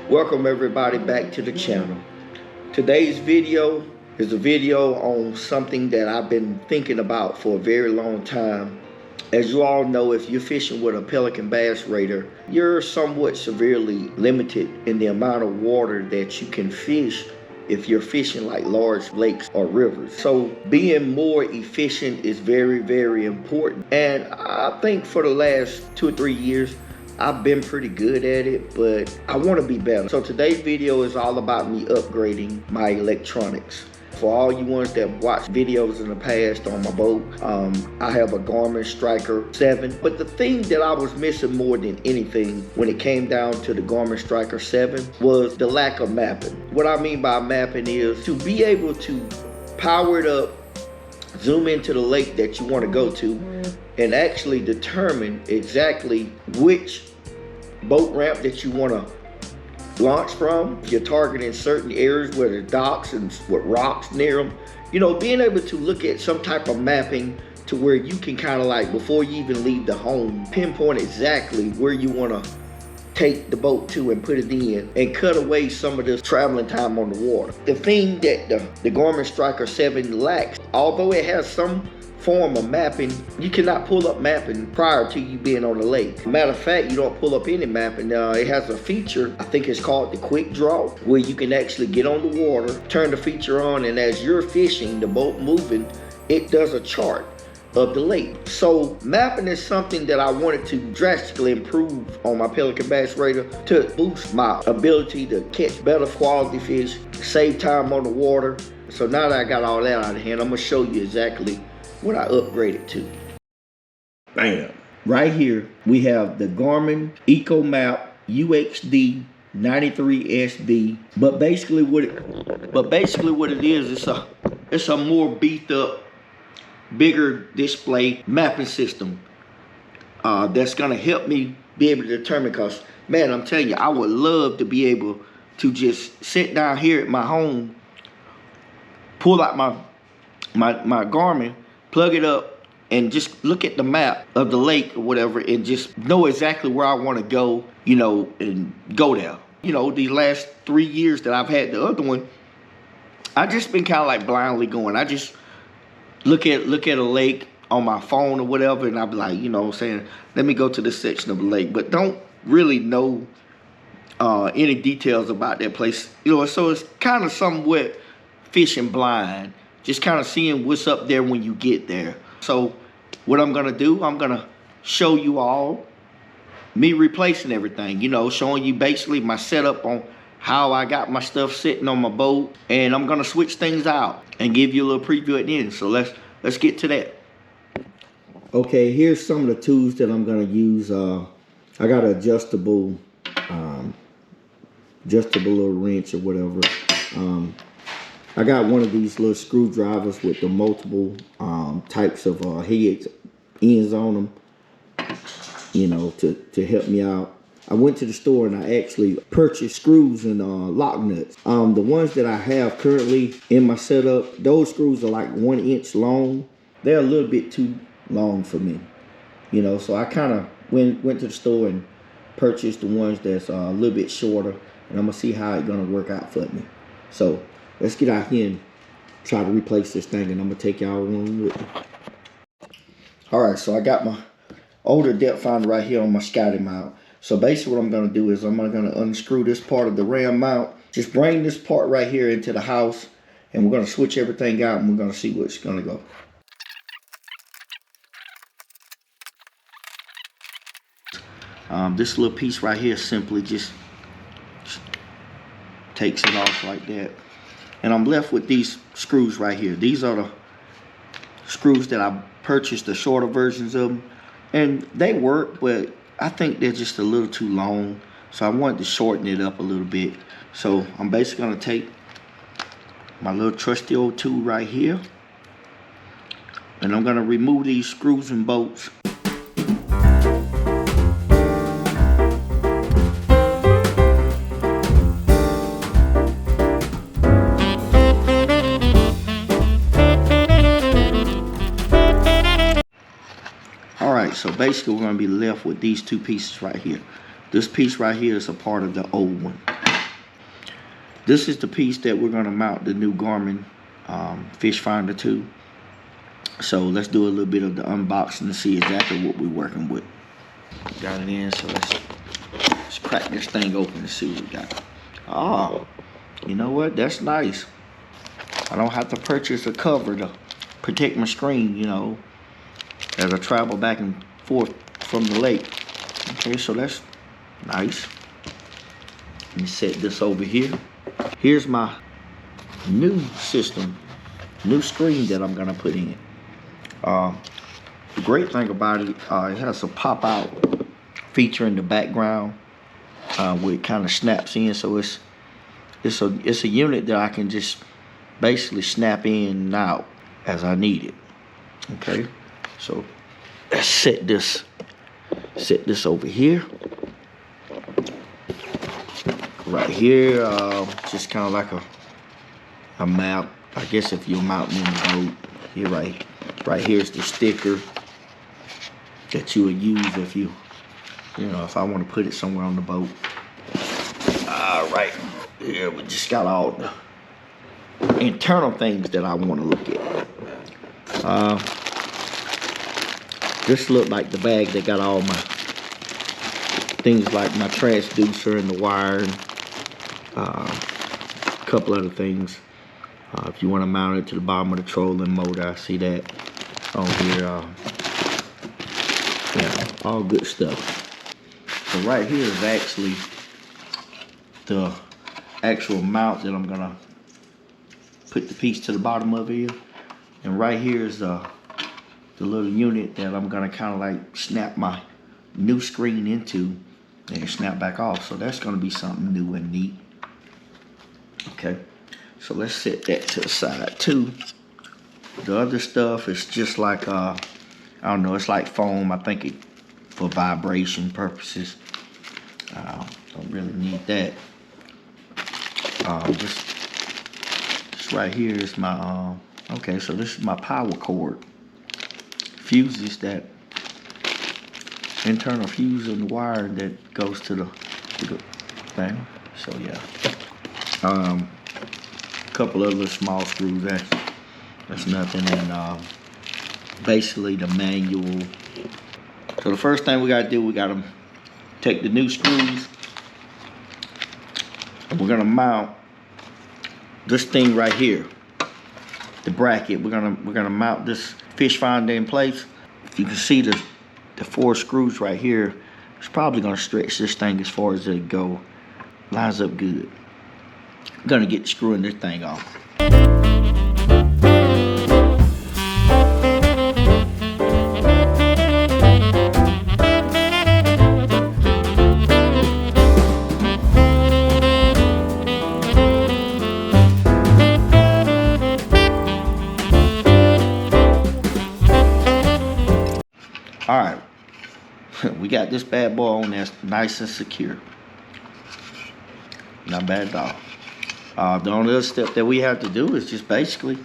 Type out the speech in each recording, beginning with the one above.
Welcome everybody back to the channel. Today's video is a video on something that I've been thinking about for a very long time. As you all know, if you're fishing with a Pelican Bass Raider, you're somewhat severely limited in the amount of water that you can fish if you're fishing like large lakes or rivers. So being more efficient is very, very important. And I think for the last 2 or 3 years, I've been pretty good at it, but I want to be better. So today's video is all about me upgrading my electronics. For all you ones that watched videos in the past on my boat, I have a Garmin Striker 7. But the thing that I was missing more than anything when it came down to the Garmin Striker 7 was the lack of mapping. What I mean by mapping is to be able to power it up, zoom into the lake that you want to go to, and actually determine exactly which boat ramp that you want to launch from. If you're targeting certain areas where there's docks and with rocks near them, you know, being able to look at some type of mapping to where you can kind of like, before you even leave the home, pinpoint exactly where you want to take the boat to and put it in and cut away some of this traveling time on the water. The thing that the Garmin Striker 7 lacks, although it has some form of mapping, you cannot pull up mapping prior to you being on the lake. Matter of fact, you don't pull up any mapping. It has a feature, I think it's called the quick draw, where you can actually get on the water, turn the feature on, and as you're fishing, the boat moving, it does a chart of the lake. So mapping is something that I wanted to drastically improve on my Pelican Bass Raider to boost my ability to catch better quality fish, save time on the water. So now that I got all that out of hand, I'm gonna show you exactly what I upgraded to. Bam. Right here we have the Garmin Eco Map UXD 93SB. But basically what it is, it's a more beefed up, bigger display mapping system that's gonna help me be able to determine, because man, I'm telling you, I would love to be able to just sit down here at my home, pull out my Garmin, plug it up, and just look at the map of the lake or whatever, and just know exactly where I want to go, you know, and go there. You know, these last 3 years that I've had the other one, I just been kind of like blindly going. I just look at a lake on my phone or whatever, and I'll be like, you know, saying, let me go to this section of the lake, but don't really know any details about that place. You know, so it's kind of somewhat fishing blind, just kind of seeing what's up there when you get there. So what I'm gonna do, I'm gonna show you all me replacing everything, you know, showing you basically my setup on how I got my stuff sitting on my boat, and I'm gonna switch things out and give you a little preview at the end. So let's get to that. Okay, here's some of the tools that I'm gonna use. I got an adjustable little wrench or whatever. I got one of these little screwdrivers with the multiple types of ends on them, you know, to help me out. I went to the store and I actually purchased screws and lock nuts. The ones that I have currently in my setup, those screws are like 1 inch long. They're a little bit too long for me, you know, so I kind of went to the store and purchased the ones that's a little bit shorter, and I'm gonna see how it's gonna work out for me. So let's get out here and try to replace this thing, and I'm gonna take y'all along with me. All right, so I got my older depth finder right here on my Scotty mount. So basically what I'm gonna do is I'm gonna unscrew this part of the ram mount, just bring this part right here into the house, and we're gonna switch everything out, and we're gonna see where it's gonna go. This little piece right here simply just takes it off like that. And I'm left with these screws right here. These are the screws that I purchased, the shorter versions of them. And they work, but I think they're just a little too long. So I wanted to shorten it up a little bit. So I'm basically gonna take my little trusty old tool right here, and I'm gonna remove these screws and bolts. So basically we're going to be left with these two pieces right here. This piece right here is a part of the old one. This is the piece that we're gonna mount the new Garmin fish finder to. So let's do a little bit of the unboxing to see exactly what we're working with. Got it in, so let's crack this thing open and see what we got. Oh, you know what? That's nice. I don't have to purchase a cover to protect my screen, you know, as I travel back and forth from the lake. Okay, so that's nice. Let me set this over here. Here's my new system, new screen that I'm gonna put in. The great thing about it, it has a pop-out feature in the background where it kind of snaps in. So it's a unit that I can just basically snap in and out as I need it. Okay, so let's set this over here. Right here, just kind of like a map. I guess if you're mounting in the boat, here, right here is the sticker that you would use if you know, if I want to put it somewhere on the boat. Right here, we just got all the internal things that I want to look at. This looked like the bag that got all my things like my transducer and the wire and a couple other things. If you want to mount it to the bottom of the trolling motor, I see that on here. Yeah, all good stuff. So right here is actually the actual mount that I'm gonna put the piece to the bottom of here, and right here is the little unit that I'm gonna kind of like snap my new screen into and snap back off. So that's gonna be something new and neat. Okay, so let's set that to the side too. The other stuff is just like I don't know, it's like foam. I think it for vibration purposes. Don't really need that. Just right here is my okay, so this is my power cord. Fuses, that internal fuse in the wire that goes to the thing. So yeah, a couple other small screws. That's nothing. And basically the manual. So the first thing we gotta do, we gotta take the new screws and we're gonna mount this thing right here, the bracket. We're gonna mount this fish finder in place. If you can see the 4 screws right here, it's probably gonna stretch this thing as far as it go. Lines up good. I'm gonna get screwing this thing off. All right, we got this bad boy on there nice and secure. Not bad at all. The only other step that we have to do is just basically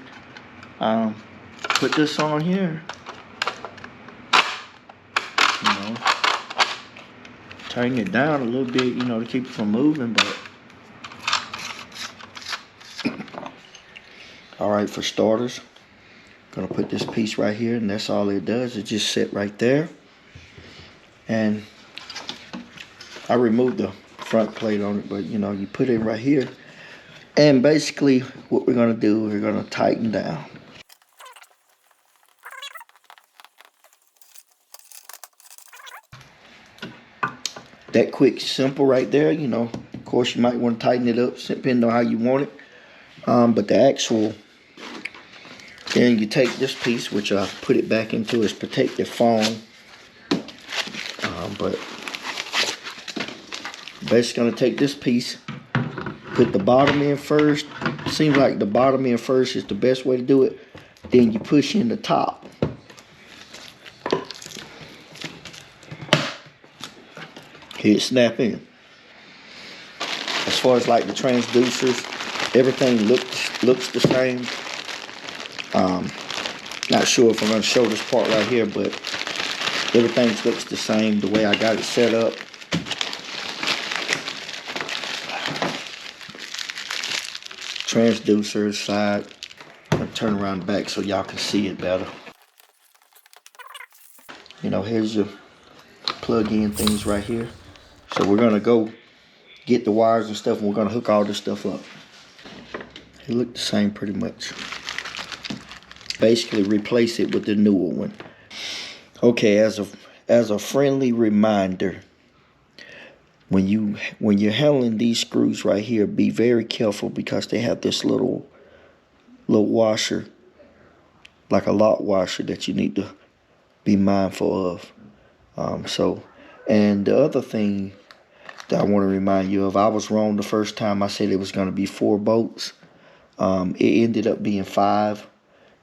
put this on here. You know, tighten it down a little bit, you know, to keep it from moving. But all right, for starters, gonna put this piece right here, and that's all it does. It just sit right there. And I removed the front plate on it, but you know, you put it right here. And basically what we're gonna do, we're gonna tighten down. That quick, simple right there, you know. Of course, you might want to tighten it up depending on how you want it. But the actual, then you take this piece, which I put it back into its protective foam. But basically gonna take this piece, put the bottom in first. Seems like the bottom in first is the best way to do it. Then you push in the top. Here it snap in. As far as like the transducers, everything looks the same. Not sure if I'm gonna show this part right here, but everything looks the same the way I got it set up. transducer side. I'll turn around the back so y'all can see it better. You know, here's your plug-in things right here. So we're gonna go get the wires and stuff, and we're gonna hook all this stuff up. It look the same pretty much. Basically replace it with the newer one. Okay, as a friendly reminder, when you're handling these screws right here, be very careful because they have this little washer, like a lock washer, that you need to be mindful of. And the other thing that I want to remind you of, I was wrong the first time I said it was going to be 4 bolts. It ended up being 5,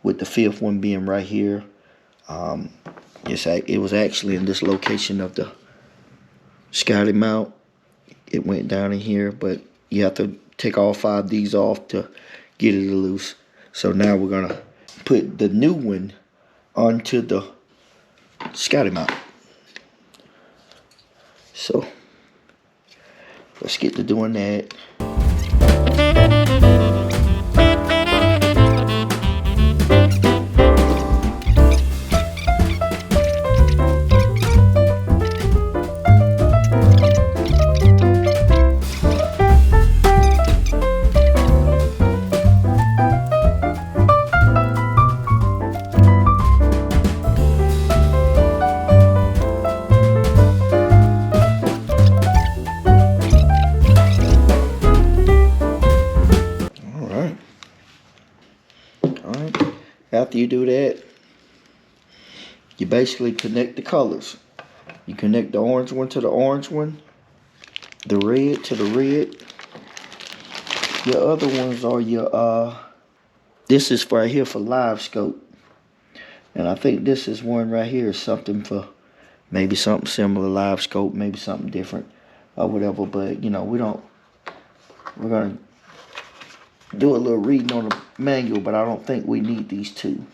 with the 5th one being right here. It was actually in this location of the Scotty mount. It went down in here, but you have to take all 5 of these off to get it loose. So now we're gonna put the new one onto the Scotty mount. So let's get to doing that. After you do that, you basically connect the colors. You connect the orange one to the orange one, the red to the red. Your other ones are your, this is right here for live scope. And I think this is one right here is something for maybe something similar, live scope, maybe something different or whatever. But, you know, we're going to do a little reading on the manual, but I don't think we need these 2.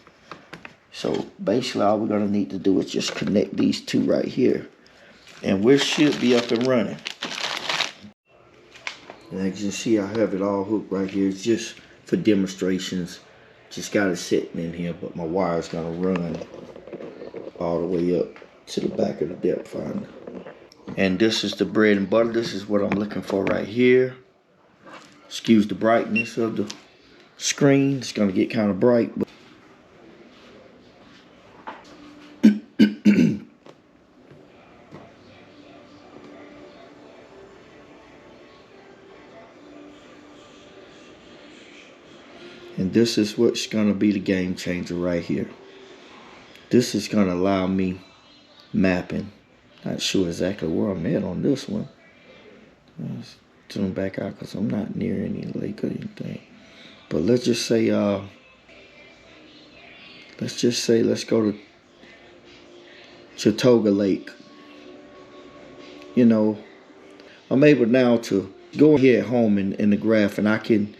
So basically all we're going to need to do is just connect these 2 right here, and we should be up and running. And as you can see, I have it all hooked right here. It's just for demonstrations. Just got it sitting in here, but my wire's going to run all the way up to the back of the depth finder. And this is the bread and butter. This is what I'm looking for right here. Excuse the brightness of the screen. It's going to get kind of bright. But and this is what's going to be the game changer right here. This is going to allow me mapping. Not sure exactly where I'm at on this one. Let's zoom back out because I'm not near any lake or anything. But let's just say let's go to Chautauqua Lake. You know, I'm able now to go here at home in the graph, and I can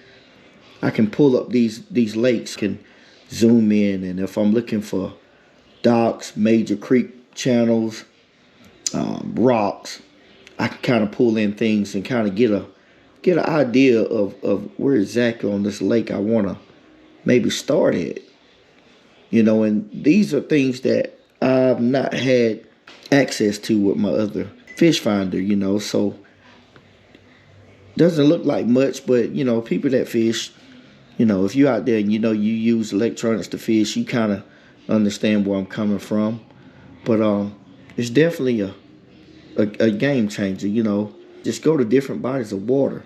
pull up these lakes, can zoom in, and if I'm looking for docks, major creek channels, rocks, I can kind of pull in things and kind of get an idea of where exactly on this lake I want to maybe start at. You know, and these are things that I've not had access to with my other fish finder, you know, so doesn't look like much, but you know, people that fish, you know, if you're out there and you know you use electronics to fish, you kind of understand where I'm coming from. But it's definitely a game changer, you know. Just go to different bodies of water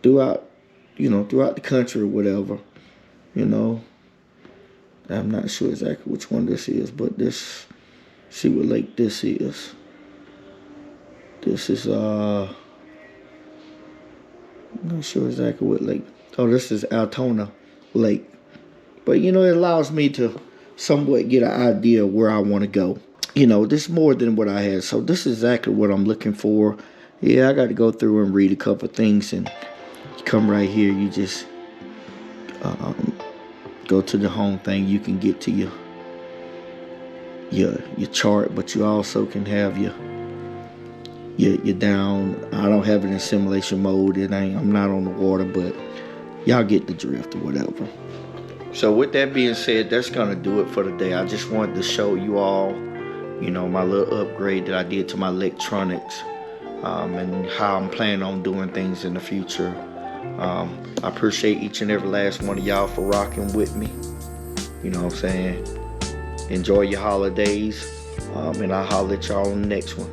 throughout the country or whatever, you know. I'm not sure exactly which one this is, but see what lake this is. This is I'm not sure exactly what lake. Oh, this is Altona Lake. But you know, it allows me to somewhat get an idea of where I want to go. You know, this is more than what I had. So this is exactly what I'm looking for. Yeah, I got to go through and read a couple of things, and you come right here. You just go to the home thing. You can get to your chart, but you also can have your down. I don't have it in simulation mode. I'm not on the water, but Y'all get the drift or whatever. So with that being said, that's gonna do it for today. I just wanted to show you all, you know, my little upgrade that I did to my electronics, and how I'm planning on doing things in the future. I appreciate each and every last one of y'all for rocking with me. You know what I'm saying? Enjoy your holidays, and I'll holler at y'all on the next one.